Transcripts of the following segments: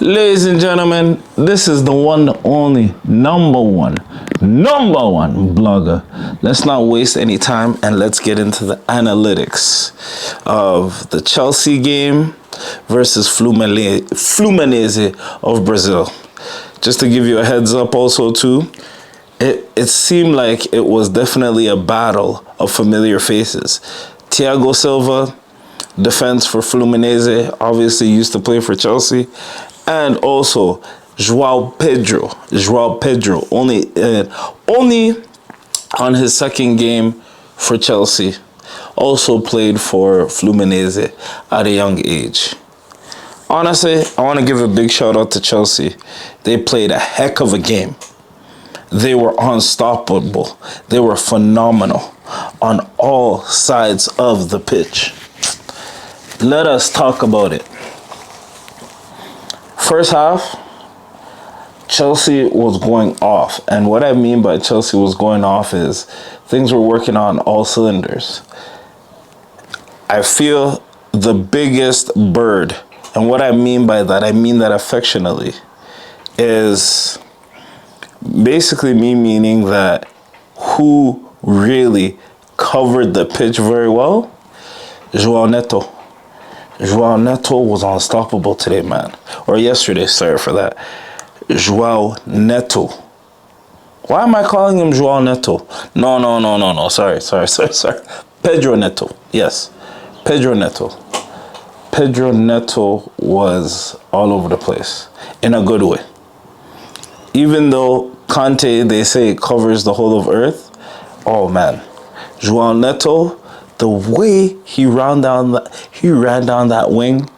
Ladies and gentlemen, this is the one, the only, number one blogger. Let's not waste any time and let's get into the analytics of the Chelsea game versus Fluminense of Brazil. Just to give you a heads up also too, it seemed like it was definitely a battle of familiar faces. Thiago Silva, defense for Fluminense, obviously used to play for Chelsea, and also Joao Pedro, only on his second game for Chelsea, also played for Fluminense at a young age. Honestly, I want to give a big shout out to Chelsea. They played a heck of a game. They were unstoppable. They were phenomenal on all sides of the pitch. Let us talk about it. First half, Chelsea was going off. And what I mean by Chelsea was going off is things were working on all cylinders. I feel the biggest bird, and what I mean by that, I mean that affectionately, is basically me meaning that who really covered the pitch very well? Joao Neto. Joao Neto was unstoppable today, man. Or yesterday, sorry for that. Joao Neto. Why am I calling him Joao Neto? No. Sorry. Pedro Neto. Yes. Pedro Neto. Pedro Neto was all over the place in a good way. Even though Conte, they say, covers the whole of earth. Oh, man. Joao Neto, the way he ran down that wing,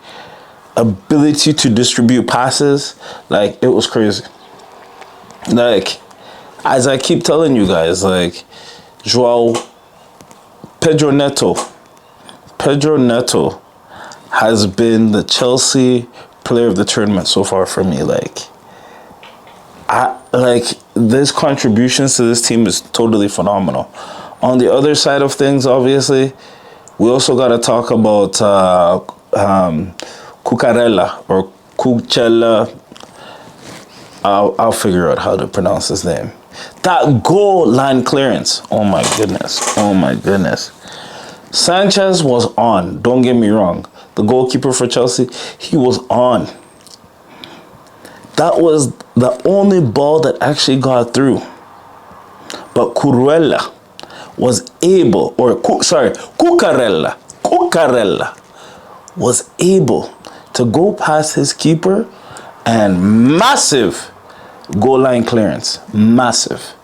ability to distribute passes, like, it was crazy. Like, as I keep telling you guys, like, Pedro Neto has been the Chelsea player of the tournament so far for me. His contributions to this team is totally phenomenal. On the other side of things, obviously, we also got to talk about Cucurella or Cucella. I'll figure out how to pronounce his name. That goal line clearance. Oh my goodness. Sanchez was on. Don't get me wrong. The goalkeeper for Chelsea, he was on. That was the only ball that actually got through. But Cucurella was able, Cucurella was able to go past his keeper and massive goal line clearance. Massive.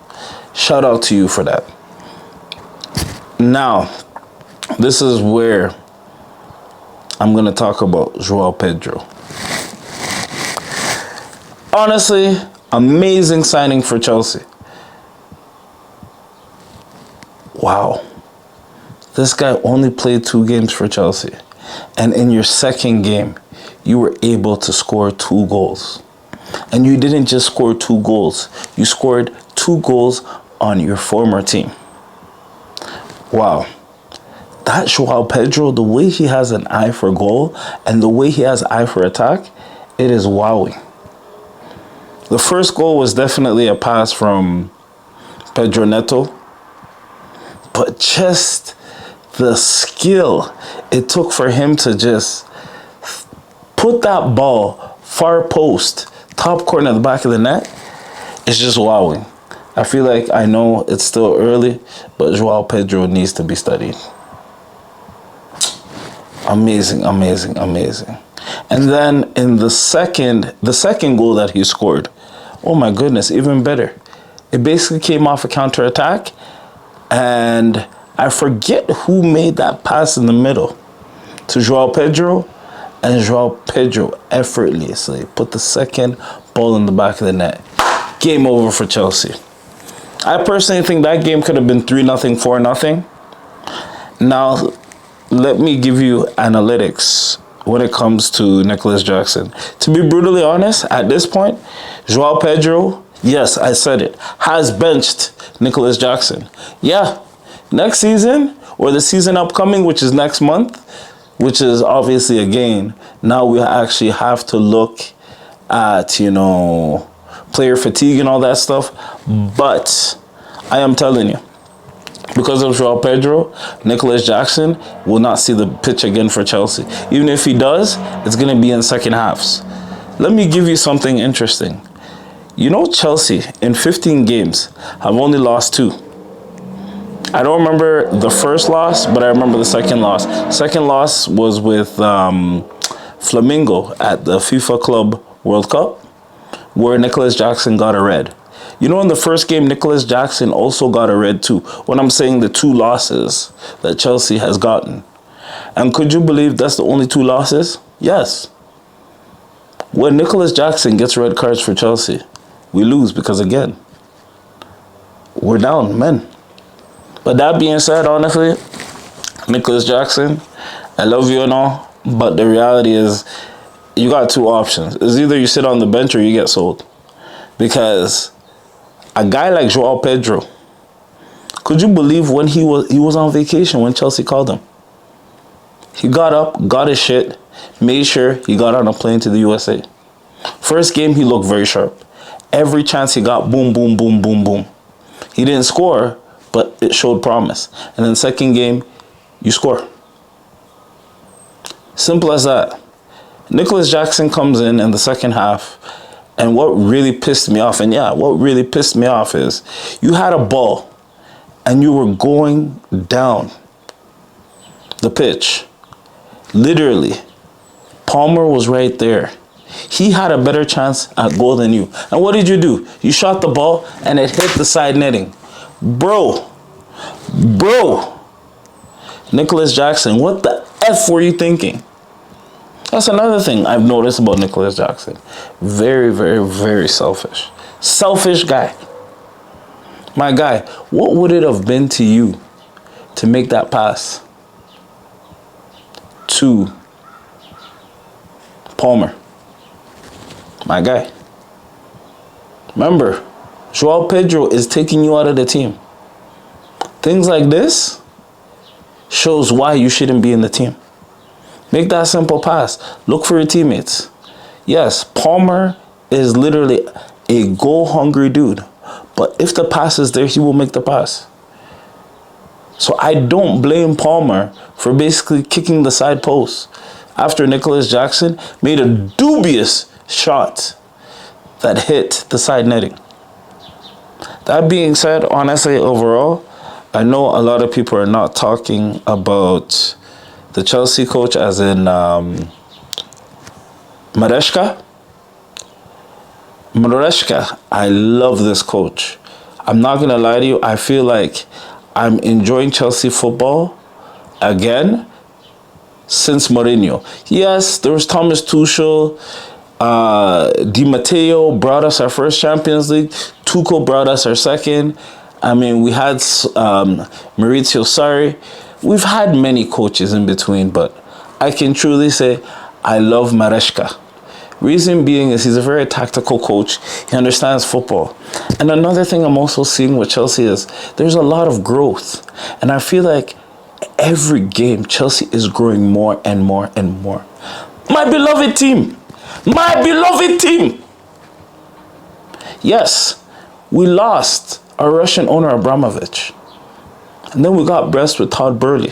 Shout out to you for that. Now, this is where I'm going to talk about Joao Pedro. Honestly, amazing signing for Chelsea. Wow. This guy only played 2 games for Chelsea. And in your second game, you were able to score 2 goals. And you didn't just score 2 goals. You scored 2 goals on your former team. Wow. That Joao Pedro, the way he has an eye for goal and the way he has eye for attack, it is wowing. The first goal was definitely a pass from Pedro Neto. But just the skill it took for him to just put that ball far post, top corner at the back of the net, is just wowing. I feel like, I know it's still early, but Joao Pedro needs to be studied. Amazing. And then in the second goal that he scored, oh my goodness, even better. It basically came off a counterattack, and I forget who made that pass in the middle to Joao Pedro, and Joao Pedro effortlessly put the second ball in the back of the net. Game over for Chelsea. I personally think that game could have been 3-0, 4-0. Now, let me give you analytics when it comes to Nicholas Jackson. To be brutally honest, at this point, Joao Pedro, yes, I said it, has benched Nicholas Jackson. Yeah, next season, or the season upcoming, which is next month, which is obviously a gain, now we actually have to look at, player fatigue and all that stuff. But I am telling you, because of Joao Pedro, Nicholas Jackson will not see the pitch again for Chelsea. Even if he does, it's going to be in second halves. Let me give you something interesting. Chelsea in 15 games have only lost 2. I don't remember the first loss, but I remember the second loss. Second loss was with Flamengo at the FIFA Club World Cup, where Nicholas Jackson got a red. In the first game, Nicholas Jackson also got a red too. When I'm saying the 2 losses that Chelsea has gotten. And could you believe that's the only 2 losses? Yes. When Nicholas Jackson gets red cards for Chelsea, we lose because, again, we're down, men. But that being said, honestly, Nicholas Jackson, I love you and all, but the reality is you got 2 options. It's either you sit on the bench or you get sold. Because a guy like Joao Pedro, could you believe when he was on vacation when Chelsea called him? He got up, got his shit, made sure he got on a plane to the USA. First game, he looked very sharp. Every chance he got, boom, boom, boom, boom, boom. He didn't score, but it showed promise. And then second game, you score. Simple as that. Nicholas Jackson comes in the second half, and what really pissed me off, is you had a ball, and you were going down the pitch. Literally, Palmer was right there. He had a better chance at goal than you. And what did you do? You shot the ball, and it hit the side netting. Bro, Nicholas Jackson, what the F were you thinking? That's another thing I've noticed about Nicholas Jackson. Very, very, very selfish. Selfish guy. My guy, what would it have been to you to make that pass to Palmer? My guy. Remember, Joao Pedro is taking you out of the team. Things like this shows why you shouldn't be in the team. Make that simple pass. Look for your teammates. Yes, Palmer is literally a goal-hungry dude. But if the pass is there, he will make the pass. So I don't blame Palmer for basically kicking the side post after Nicholas Jackson made a dubious shot that hit the side netting. That being said, honestly, overall, I know a lot of people are not talking about the Chelsea coach as in Maresca. I love this coach. I'm not going to lie to you. I feel like I'm enjoying Chelsea football again since Mourinho. Yes, there was Thomas Tuchel. Di Matteo brought us our first Champions League. Tuchel brought us our second. I mean, we had Maurizio Sarri. We've had many coaches in between, but I can truly say I love Maresca. Reason being is he's a very tactical coach. He understands football. And another thing I'm also seeing with Chelsea is there's a lot of growth. And I feel like every game, Chelsea is growing more and more and more. My beloved team. My beloved team. Yes, we lost our Russian owner, Abramovich. And then we got blessed with Todd Burley.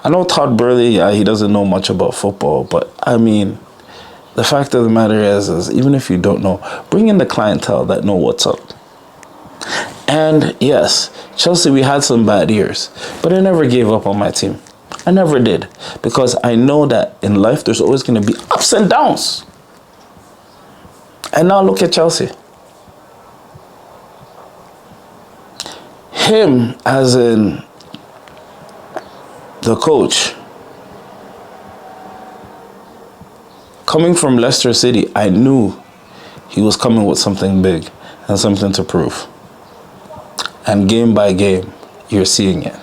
I know Todd Burley, he doesn't know much about football, but I mean, the fact of the matter is even if you don't know, bring in the clientele that know what's up. And yes, Chelsea, we had some bad years, but I never gave up on my team. I never did, because I know that in life there's always going to be ups and downs. And now look at Chelsea. Him, as in the coach, coming from Leicester City, I knew he was coming with something big and something to prove. And game by game, you're seeing it.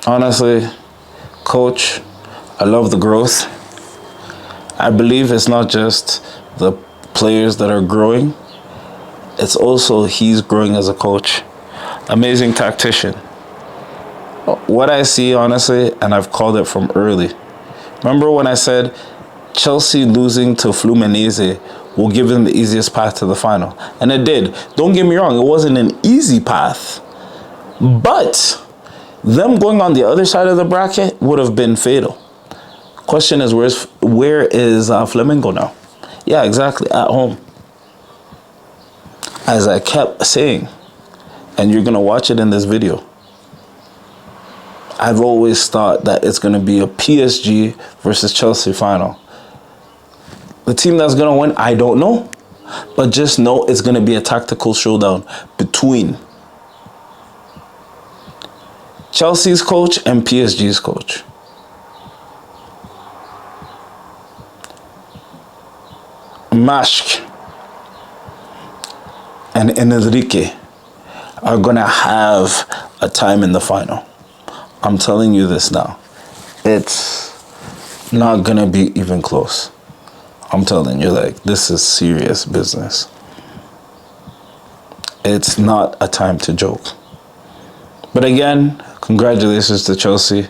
Honestly, coach, I love the growth. I believe it's not just the players that are growing. It's also he's growing as a coach. Amazing tactician. What I see, honestly, and I've called it from early. Remember when I said Chelsea losing to Fluminense will give them the easiest path to the final. And it did. Don't get me wrong, it wasn't an easy path. But them going on the other side of the bracket would have been fatal. Question is, where is Flamengo now? Yeah, exactly, at home. As I kept saying, and you're going to watch it in this video, I've always thought that it's going to be a PSG versus Chelsea final. The team that's going to win, I don't know. But just know it's going to be a tactical showdown between Chelsea's coach and PSG's coach. Mashk and Enrique are going to have a time in the final. I'm telling you this now. It's not going to be even close. I'm telling you, like, this is serious business. It's not a time to joke. But again, congratulations to Chelsea.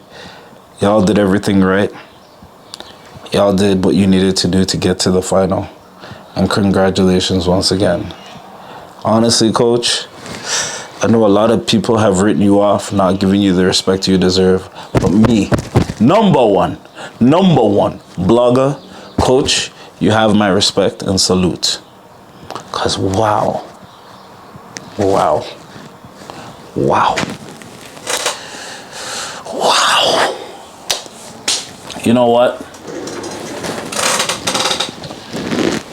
Y'all did everything right. Y'all did what you needed to do to get to the final. And congratulations once again. Honestly, coach, I know a lot of people have written you off, not giving you the respect you deserve. But me, number one blogger, coach, you have my respect and salute. Because wow. You know what?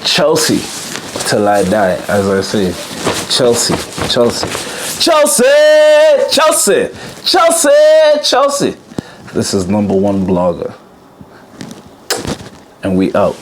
Chelsea, till I die, as I say. Chelsea. This is number one blogger. And we out.